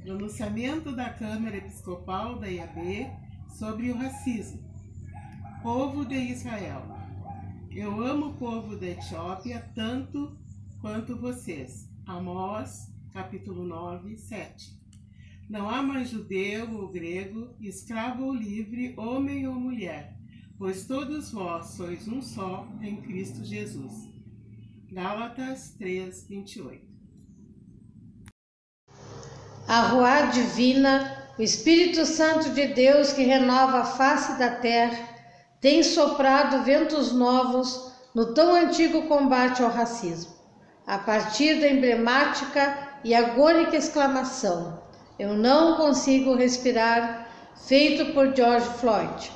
Pronunciamento da Câmara Episcopal da IAB sobre o racismo. Povo de Israel. Eu amo o povo da Etiópia tanto quanto vocês. Amós, capítulo 9, 7. Não há mais judeu ou grego, escravo ou livre, homem ou mulher, pois todos vós sois um só em Cristo Jesus. Gálatas 3, 28. A Ruá Divina, o Espírito Santo de Deus que renova a face da terra, tem soprado ventos novos no tão antigo combate ao racismo, a partir da emblemática e agônica exclamação: "Eu não consigo respirar", feito por George Floyd,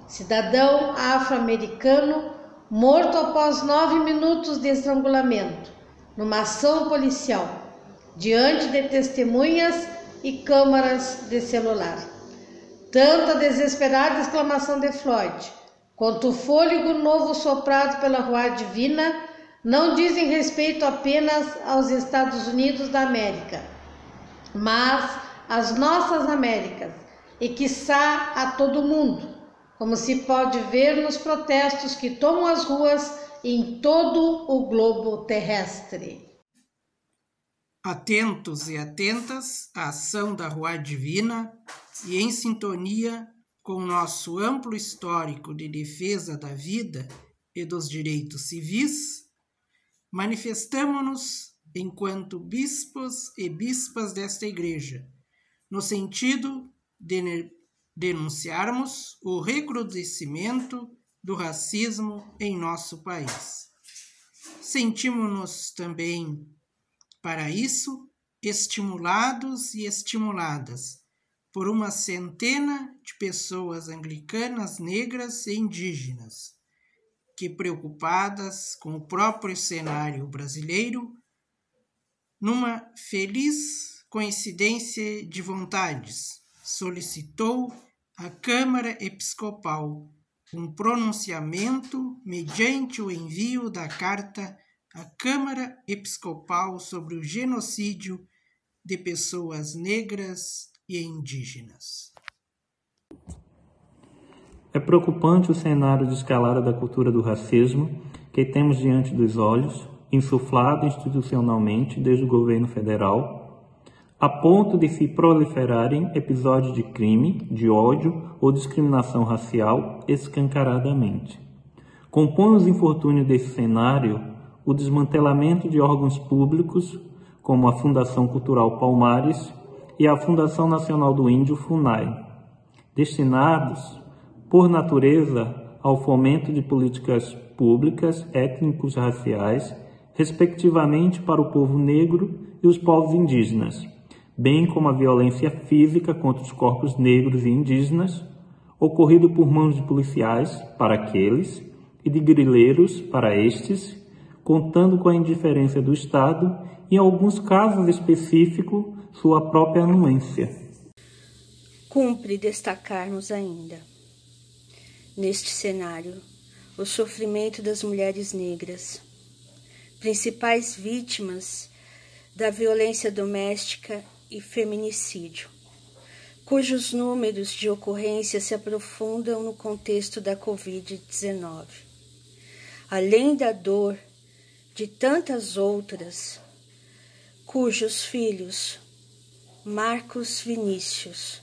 cidadão afro-americano morto após 9 minutos de estrangulamento, numa ação policial, diante de testemunhas e câmaras de celular. Tanto a desesperada exclamação de Floyd, quanto o fôlego novo soprado pela Ruá Divina não dizem respeito apenas aos Estados Unidos da América, mas às nossas Américas e, quiçá, a todo o mundo, como se pode ver nos protestos que tomam as ruas em todo o globo terrestre. Atentos e atentas à ação da Ruá Divina e em sintonia com nosso amplo histórico de defesa da vida e dos direitos civis, manifestamo-nos enquanto bispos e bispas desta Igreja, no sentido de denunciarmos o recrudescimento do racismo em nosso país. Sentimos-nos também, para isso, estimulados e estimuladas por uma centena de pessoas anglicanas negras e indígenas que, preocupadas com o próprio cenário brasileiro, numa feliz coincidência de vontades, solicitou à Câmara Episcopal um pronunciamento mediante o envio da carta à Câmara Episcopal sobre o genocídio de pessoas negras e indígenas. É preocupante o cenário de escalada da cultura do racismo que temos diante dos olhos, insuflado institucionalmente desde o governo federal, a ponto de se proliferarem episódios de crime, de ódio ou discriminação racial escancaradamente. Compõe os infortúnios desse cenário o desmantelamento de órgãos públicos, como a Fundação Cultural Palmares e a Fundação Nacional do Índio, FUNAI, destinados, por natureza, ao fomento de políticas públicas étnicos raciais, respectivamente para o povo negro e os povos indígenas, bem como a violência física contra os corpos negros e indígenas, ocorrido por mãos de policiais para aqueles e de grileiros para estes, contando com a indiferença do Estado e, em alguns casos específicos, sua própria anuência. Cumpre destacarmos ainda, neste cenário, o sofrimento das mulheres negras, principais vítimas da violência doméstica e feminicídio, cujos números de ocorrência se aprofundam no contexto da Covid-19. Além da dor de tantas outras, cujos filhos, Marcos Vinícius,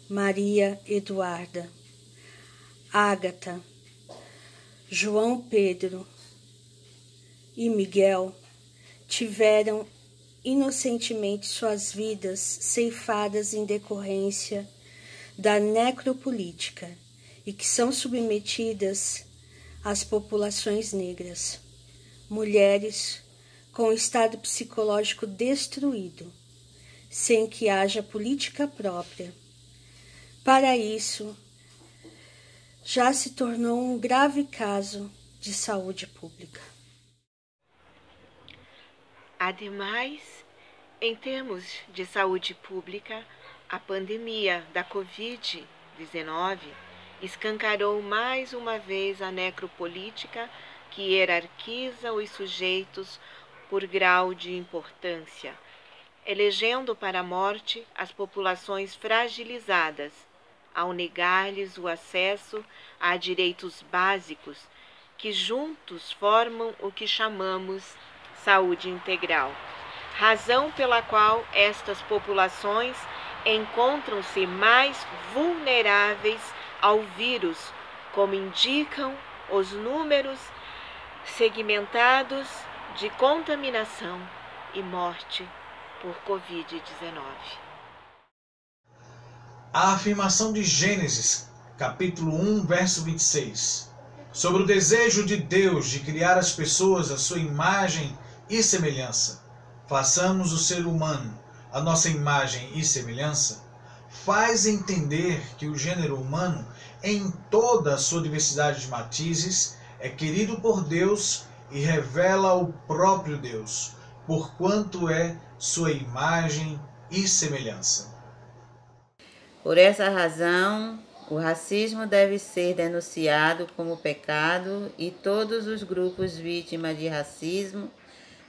Maria Eduarda, Ágata, João Pedro e Miguel, tiveram inocentemente suas vidas ceifadas em decorrência da necropolítica e que são submetidas às populações negras, mulheres com estado psicológico destruído, sem que haja política própria. Para isso, já se tornou um grave caso de saúde pública. Ademais, em termos de saúde pública, a pandemia da Covid-19 escancarou mais uma vez a necropolítica que hierarquiza os sujeitos por grau de importância, elegendo para a morte as populações fragilizadas, ao negar-lhes o acesso a direitos básicos que juntos formam o que chamamos saúde integral, razão pela qual estas populações encontram-se mais vulneráveis ao vírus, como indicam os números segmentados de contaminação e morte por Covid-19. A afirmação de Gênesis, capítulo 1, verso 26, sobre o desejo de Deus de criar as pessoas à sua imagem e semelhança. Façamos o ser humano a nossa imagem e semelhança, faz entender que o gênero humano, em toda a sua diversidade de matizes, é querido por Deus e revela o próprio Deus, porquanto é sua imagem e semelhança. Por essa razão, o racismo deve ser denunciado como pecado e todos os grupos vítimas de racismo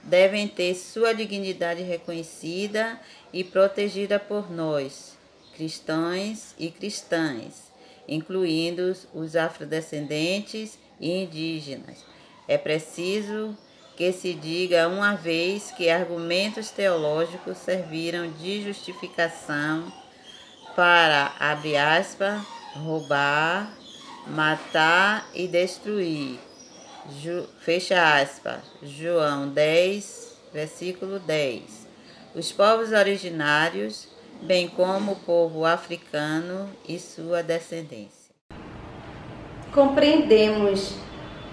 devem ter sua dignidade reconhecida e protegida por nós, cristãos e cristãs, incluindo os afrodescendentes e indígenas. É preciso que se diga uma vez que argumentos teológicos serviram de justificação para, abre aspas, roubar, matar e destruir. Fecha aspas. João 10, versículo 10. Os povos originários, bem como o povo africano e sua descendência. Compreendemos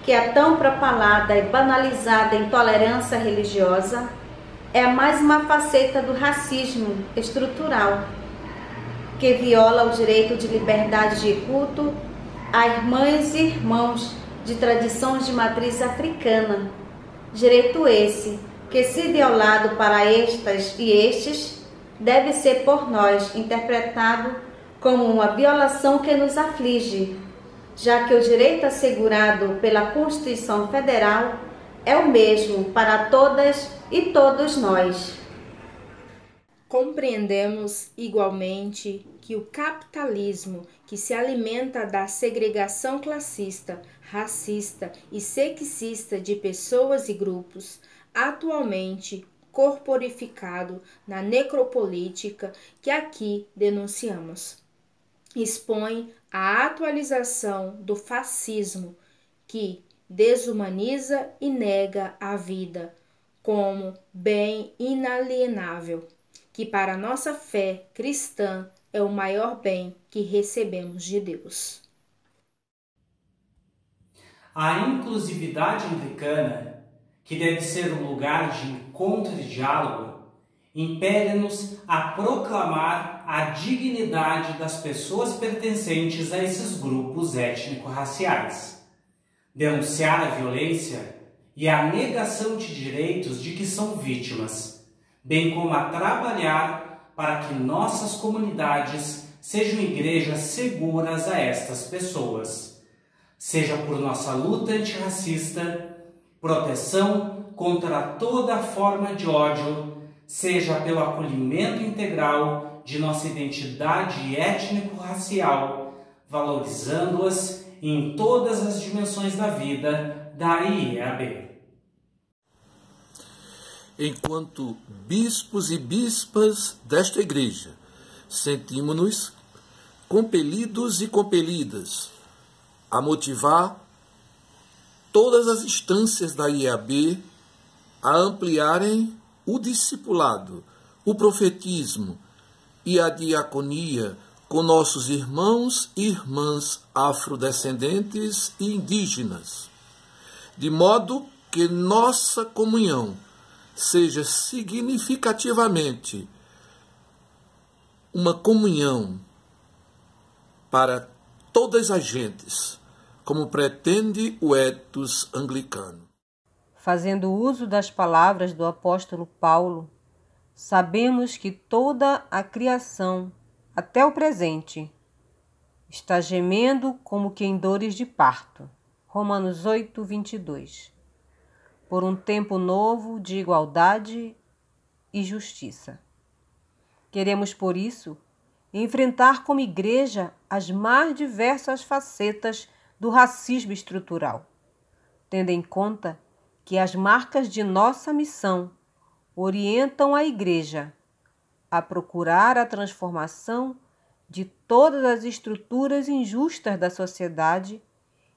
que a tão propalada e banalizada intolerância religiosa é mais uma faceta do racismo estrutural, que viola o direito de liberdade de culto a irmãs e irmãos de tradições de matriz africana. Direito esse que, se violado para estas e estes, deve ser por nós interpretado como uma violação que nos aflige, já que o direito assegurado pela Constituição Federal é o mesmo para todas e todos nós. Compreendemos igualmente que o capitalismo, que se alimenta da segregação classista, racista e sexista de pessoas e grupos, atualmente corporificado na necropolítica que aqui denunciamos, expõe a atualização do fascismo, que desumaniza e nega a vida como bem inalienável, que para nossa fé cristã é o maior bem que recebemos de Deus. A inclusividade anglicana, que deve ser um lugar de encontro e diálogo, impele-nos a proclamar a dignidade das pessoas pertencentes a esses grupos étnico-raciais, denunciar a violência e a negação de direitos de que são vítimas, bem como a trabalhar para que nossas comunidades sejam igrejas seguras a estas pessoas, seja por nossa luta antirracista, proteção contra toda forma de ódio, seja pelo acolhimento integral de nossa identidade étnico-racial, valorizando-as em todas as dimensões da vida da IEAB. Enquanto bispos e bispas desta igreja, sentimos-nos compelidos e compelidas a motivar todas as instâncias da IEAB a ampliarem o discipulado, o profetismo e a diaconia com nossos irmãos e irmãs afrodescendentes e indígenas, de modo que nossa comunhão seja significativamente uma comunhão para todas as gentes, como pretende o ethos anglicano. Fazendo uso das palavras do apóstolo Paulo, sabemos que toda a criação, até o presente, está gemendo como que em dores de parto. Romanos 8, 22. Por um tempo novo de igualdade e justiça. Queremos, por isso, enfrentar como igreja as mais diversas facetas do racismo estrutural, tendo em conta que as marcas de nossa missão orientam a igreja a procurar a transformação de todas as estruturas injustas da sociedade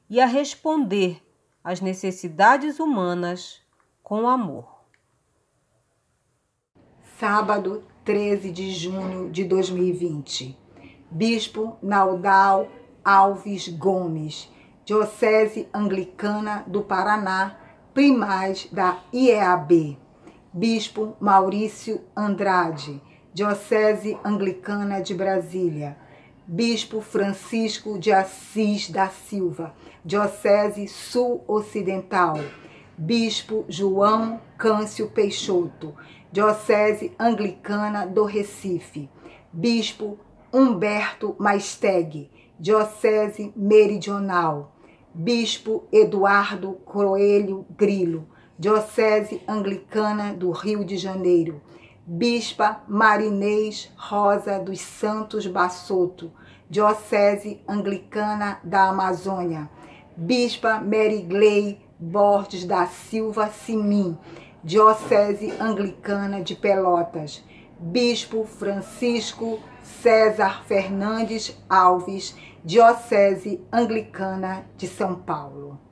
e a responder às necessidades humanas com amor. Sábado, 13 de junho de 2020. Bispo Naldal Alves Gomes, Diocese Anglicana do Paraná, primaz da IEAB. Bispo Maurício Andrade, Diocese Anglicana de Brasília. Bispo Francisco de Assis da Silva, Diocese Sul-Ocidental. Bispo João Câncio Peixoto, Diocese Anglicana do Recife. Bispo Humberto Maesteg, Diocese Meridional. Bispo Eduardo Coelho Grilo, Diocese Anglicana do Rio de Janeiro. Bispa Marinês Rosa dos Santos Bassoto, Diocese Anglicana da Amazônia. Bispa Merigley Borges da Silva Simim, Diocese Anglicana de Pelotas. Bispo Francisco César Fernandes Alves, Diocese Anglicana de São Paulo.